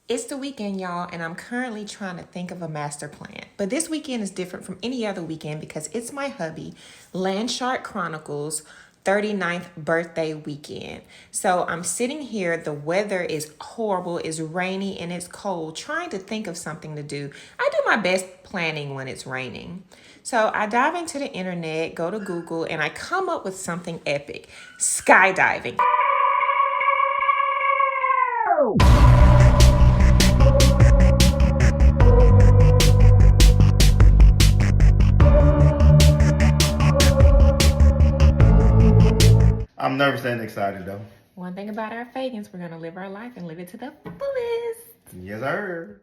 It's the weekend, y'all, and I'm currently trying to think of a master plan. But this weekend is different from any other weekend because it's my hubby, Landshark Chronicles 39th birthday weekend. So I'm sitting here, the weather is horrible, it's rainy and it's cold, trying to think of something to do. I do my best planning when it's raining. So I dive into the internet, go to Google, and I come up with something epic: skydiving. I'm nervous and excited though. One thing about our Fagans, we're gonna live our life and live it to the fullest. Yes, sir.